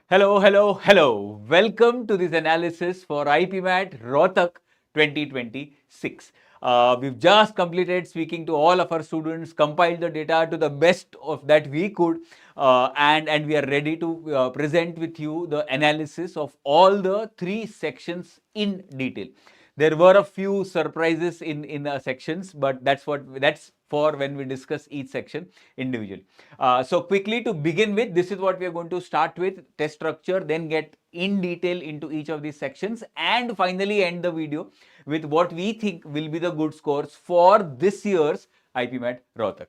Hello, hello, hello. Welcome to this analysis for IPMAT Rohtak 2026. We've just completed speaking to all of our students, compiled the data to the best of that we could, and we are ready to present with you the analysis of all the three sections in detail. There were a few surprises in sections, but that's for when we discuss each section individually. So quickly to begin with, this is what we are going to start with: test structure, then get in detail into each of these sections, and finally end the video with what we think will be the good scores for this year's IPMAT Rohtak.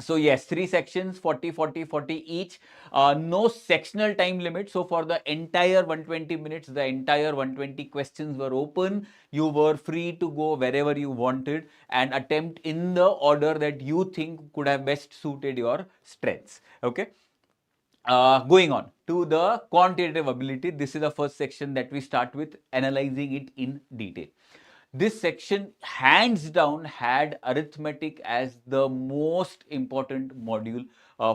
So yes, three sections, 40, 40, 40 each. No sectional time limit. So for the entire 120 minutes, the entire 120 questions were open. You were free to go wherever you wanted and attempt in the order that you think could have best suited your strengths. Okay. Going on to the quantitative ability, this is the first section that we start with, analyzing it in detail. This section hands down had arithmetic as the most important module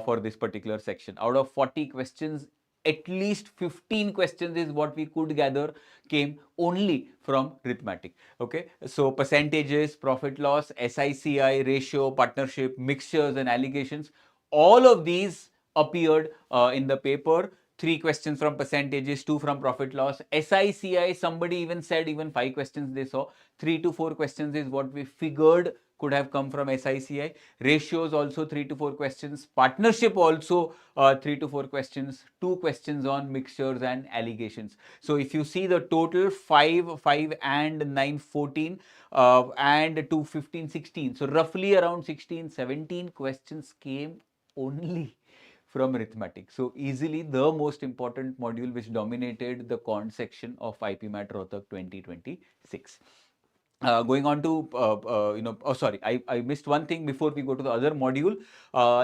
for this particular section. Out of 40 questions, at least 15 questions is what we could gather came only from arithmetic. Okay, so percentages, profit loss, SICI, ratio, partnership, mixtures, and allocations, all of these appeared in the paper. 3 questions from percentages, 2 from profit loss. SICI, somebody even said even 5 questions they saw. 3 to 4 questions is what we figured could have come from SICI. Ratios also 3 to 4 questions. Partnership also 3 to 4 questions. 2 questions on mixtures and allegations. So if you see the total 5, 5 and 9, 14 and 2, 15, 16. So roughly around 16, 17 questions came only from arithmetic. So easily the most important module which dominated the quant section of IPMAT Rohtak 2026. Going on to, I missed one thing before we go to the other module.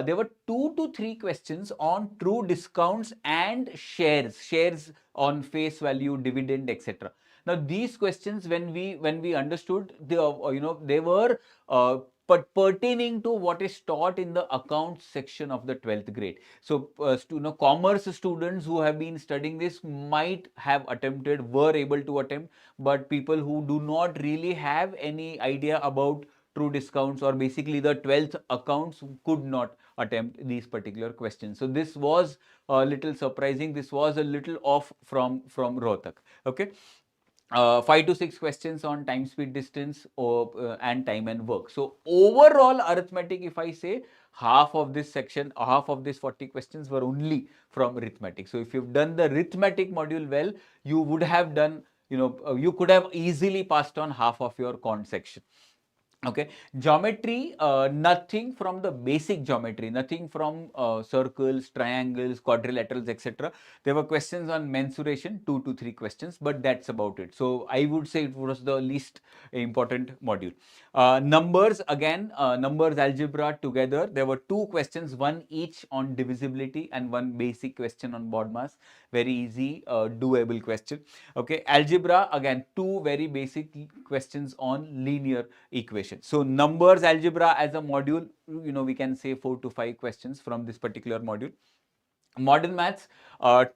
There were 2 to 3 questions on true discounts and shares on face value, dividend, etc. Now these questions, when we understood, they were but pertaining to what is taught in the accounts section of the 12th grade. So, commerce students who have been studying this might have attempted, were able to attempt, but people who do not really have any idea about true discounts or basically the 12th accounts could not attempt these particular questions. So this was a little surprising. This was a little off from Rohtak. Okay. 5 to 6 questions on time, speed, distance, and time and work. So overall arithmetic, if I say, half of this section, half of this 40 questions were only from arithmetic. So if you've done the arithmetic module well, you would have done, you could have easily passed on half of your quant section. Okay, geometry, nothing from the basic geometry, nothing from circles, triangles, quadrilaterals, etc. There were questions on mensuration, 2 to 3 questions, but that's about it. So I would say it was the least important module. Numbers, again, numbers, algebra together. There were 2 questions, one each on divisibility and one basic question on BODMAS. Very easy, doable question. Okay, algebra, again, 2 very basic questions on linear equation. So numbers, algebra as a module, we can say 4 to 5 questions from this particular module. Modern maths,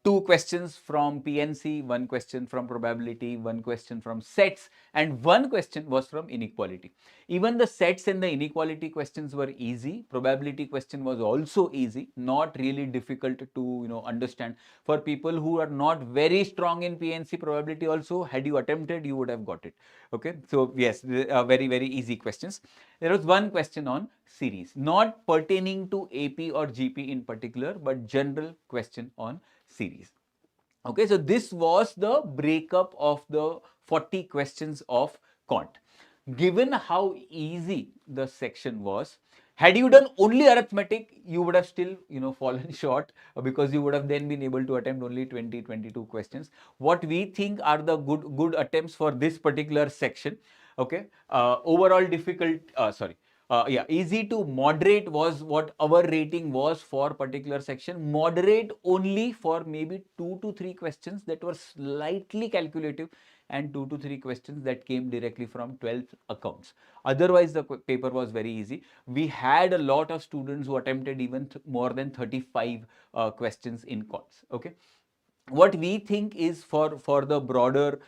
2 questions from PNC, 1 question from probability, 1 question from sets, and 1 question was from inequality. Even the sets and the inequality questions were easy. Probability question was also easy, not really difficult to understand. For people who are not very strong in PNC, probability also, had you attempted, you would have got it. Okay, so yes, very, very easy questions. There was 1 question on series, not pertaining to AP or GP in particular, but general question on series. Okay, so this was the breakup of the 40 questions of quant. Given how easy the section was, had you done only arithmetic, you would have still fallen short, because you would have then been able to attempt only 20, 22 questions. What we think are the good attempts for this particular section. Okay, overall difficult, easy to moderate was what our rating was for particular section. Moderate only for maybe 2 to 3 questions that were slightly calculative, and 2 to 3 questions that came directly from 12th accounts. Otherwise, the paper was very easy. We had a lot of students who attempted even more than 35 questions in quants. Okay. what we think is for the broader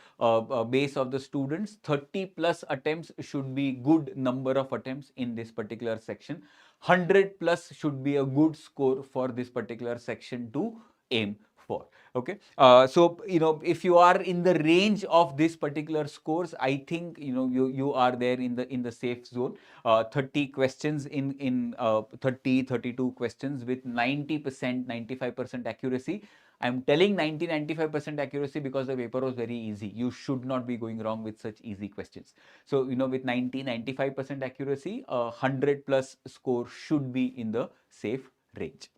base of the students, 30 plus attempts should be good number of attempts in this particular section. 100 plus should be a good score for this particular section to aim for. Okay, so if you are in the range of this particular scores, I think you are there in the safe zone. 30 questions in 32 questions with 90% 95% accuracy. I'm telling 90-95% accuracy because the paper was very easy. You should not be going wrong with such easy questions. So, with 90-95% accuracy, 100 plus score should be in the safe range.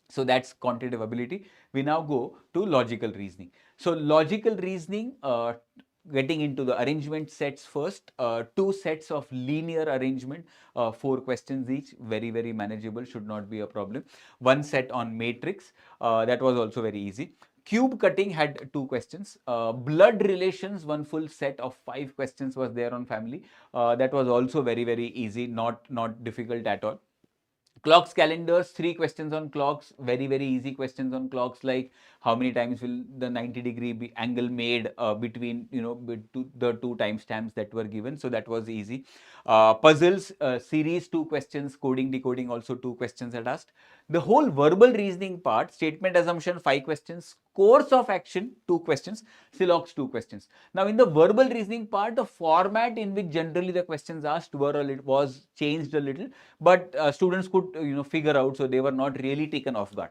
So that's quantitative ability. We now go to logical reasoning. So logical reasoning, getting into the arrangement sets first. Two sets of linear arrangement, 4 questions each, very, very manageable, should not be a problem. One set on matrix, that was also very easy. Cube cutting had 2 questions. Blood relations, one full set of 5 questions was there on family. That was also very, very easy, not difficult at all. Clocks, calendars, 3 questions on clocks, very, very easy questions on clocks, like how many times will the 90-degree angle made between the 2 timestamps that were given. So that was easy. Puzzles, series, 2 questions. Coding, decoding, also 2 questions at asked. The whole verbal reasoning part, statement assumption, 5 questions. Course of action, 2 questions. Silox, 2 questions. Now, in the verbal reasoning part, the format in which generally the questions asked was changed a little, but students could figure out, so they were not really taken off guard.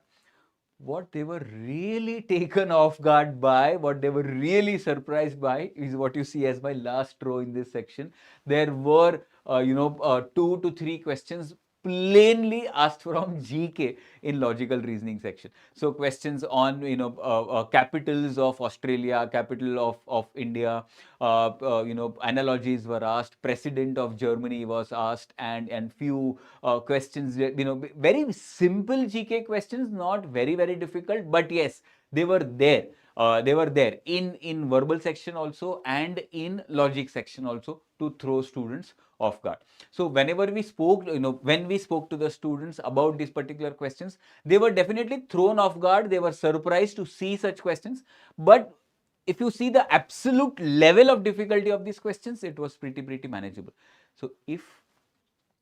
What they were really taken off guard by, what they were really surprised by, is what you see as my last row in this section. There were 2 to 3 questions plainly asked from GK in logical reasoning section. So questions on capitals of Australia, capital of India, analogies were asked, president of Germany was asked, and few questions, very simple GK questions, not very, very difficult, but yes, they were there. They were there in verbal section also and in logic section also, to throw students off guard. So whenever we spoke, when we spoke to the students about these particular questions, they were definitely thrown off guard. They were surprised to see such questions. But if you see the absolute level of difficulty of these questions, it was pretty manageable. So if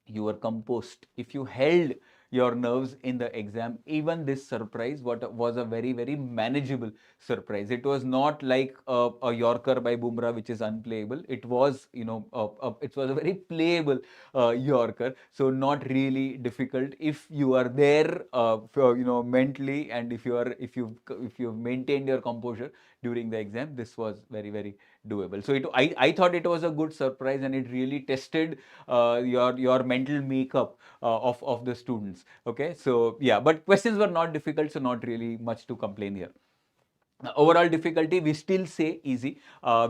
you were composed, if you held your nerves in the exam, even this surprise was a very, very manageable surprise. It was not like a Yorker by Bumrah, which is unplayable. It was, it was a very playable Yorker. So not really difficult if you are there, mentally, and if you've maintained your composure during the exam. This was very, very doable. So I thought it was a good surprise, and it really tested your mental makeup of the students. Okay, so yeah, but questions were not difficult, so not really much to complain here. Overall difficulty, we still say easy.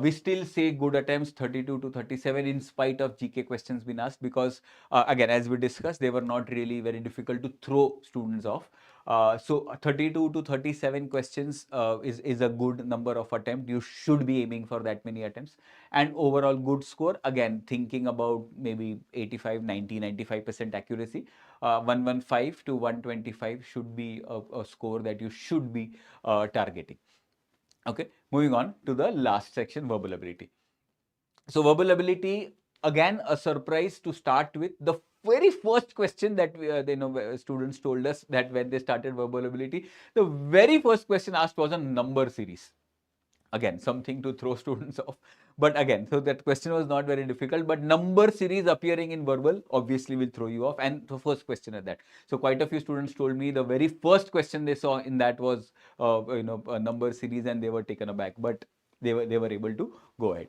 We still say good attempts, 32 to 37, in spite of GK questions being asked, because again, as we discussed, they were not really very difficult to throw students off. So 32 to 37 questions is a good number of attempts. You should be aiming for that many attempts. And overall good score, again, thinking about maybe 85, 90, 95% accuracy. 115 to 125 should be a score that you should be targeting. Okay, moving on to the last section, verbal ability. So verbal ability, again, a surprise to start with. The very first question that students told us that when they started verbal ability, the very first question asked was a number series. Again, something to throw students off. But again, so that question was not very difficult, but number series appearing in verbal obviously will throw you off. And the first question at that. So quite a few students told me the very first question they saw in that was, a number series, and they were taken aback, but they were able to go ahead.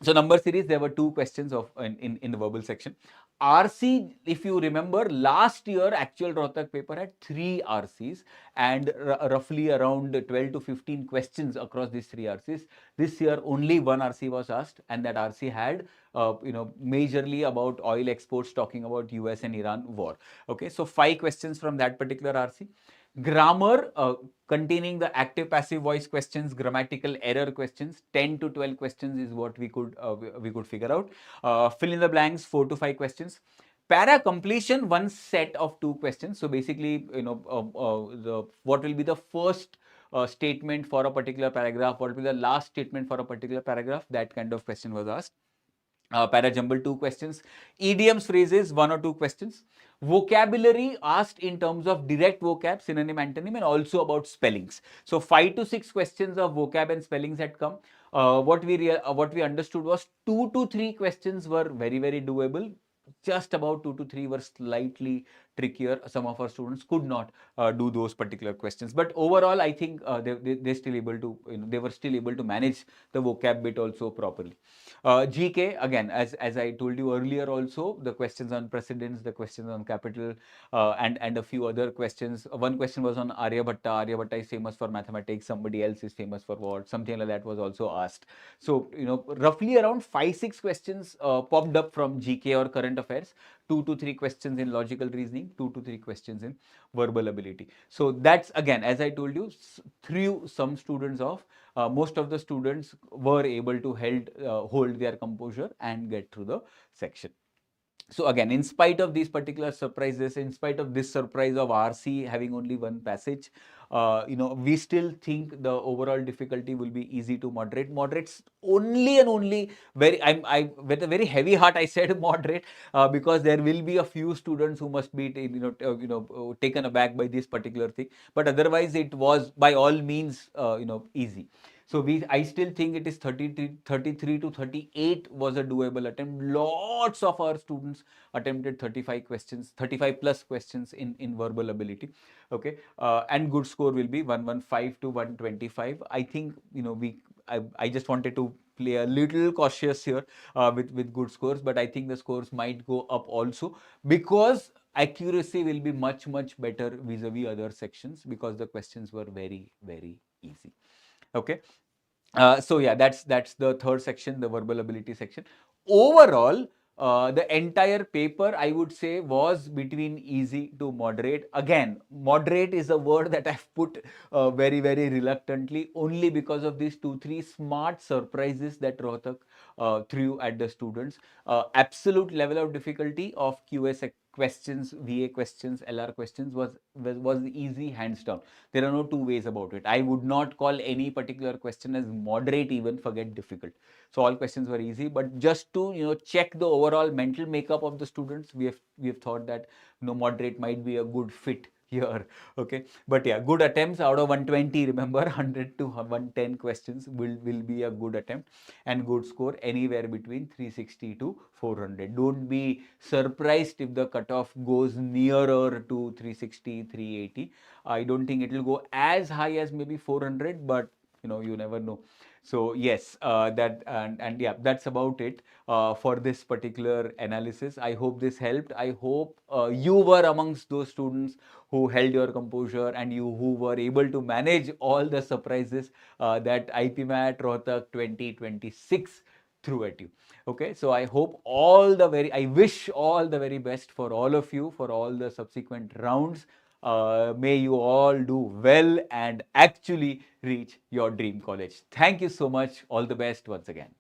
So number series, there were 2 questions of in the verbal section. RC, if you remember, last year actual Rohtak paper had 3 RCs and roughly around 12 to 15 questions across these 3 RCs. This year only 1 RC was asked, and that RC had majorly about oil exports, talking about US and Iran war. Okay, so 5 questions from that particular RC. Grammar, containing the active passive voice questions, grammatical error questions, 10 to 12 questions is what we could figure out. Fill in the blanks, 4 to 5 questions. Para completion, one set of 2 questions. So basically, what will be the first statement for a particular paragraph, what will be the last statement for a particular paragraph, that kind of question was asked. Para jumble 2 questions, idioms, phrases 1 or 2 questions, vocabulary asked in terms of direct vocab, synonym, antonym, and also about spellings. So 5 to 6 questions of vocab and spellings had come. What we understood was 2 to 3 questions were very doable. Just about 2 to 3 were slightly trickier. Some of our students could not do those particular questions, but overall I think they still able to, they were still able to manage the vocab bit also properly. GK, again, as I told you earlier also, the questions on precedence, the questions on capital, and a few other questions. One question was on Aryabhatta. Aryabhatta is famous for mathematics. Somebody else is famous for what? Something like that was also asked. So, roughly around 5-6 questions popped up from GK or current affairs. 2 to 3 questions in logical reasoning, 2 to 3 questions in verbal ability. So that's, again, as I told you, threw some students off. Most of the students were able to hold their composure and get through the section. So again, in spite of these particular surprises, in spite of this surprise of RC having only one passage, we still think the overall difficulty will be easy to moderate. Moderates only and only I with a very heavy heart I said moderate, because there will be a few students who must be taken aback by this particular thing. But otherwise, it was by all means easy. So I still think it is 33 to 38 was a doable attempt. Lots of our students attempted 35 questions, 35 plus questions in verbal ability. Okay, and good score will be 115 to 125. I think I just wanted to play a little cautious here with good scores, but I think the scores might go up also, because accuracy will be much better vis-a-vis other sections, because the questions were very easy. Okay. So yeah, that's the third section, the verbal ability section. Overall, the entire paper, I would say, was between easy to moderate. Again, moderate is a word that I've put very reluctantly, only because of these 2-3 smart surprises that Rohtak threw at the students. Absolute level of difficulty of QS questions, VA questions, LR questions was easy, hands down. There are no two ways about it. I would not call any particular question as moderate, even forget difficult. So all questions were easy, but just to check the overall mental makeup of the students, we have thought that moderate might be a good fit here. Okay, but yeah, good attempts out of 120. Remember, 100 to 110 questions will be a good attempt, and good score anywhere between 360 to 400. Don't be surprised if the cutoff goes nearer to 360, 380. I don't think it will go as high as maybe 400, but you never know. So yes, that and yeah, that's about it for this particular analysis. I hope this helped. I hope you were amongst those students who held your composure, and you who were able to manage all the surprises that IPMAT Rohtak 2026 threw at you. Okay, so I hope I wish all the very best for all of you for all the subsequent rounds. May you all do well and actually reach your dream college. Thank you so much. All the best once again.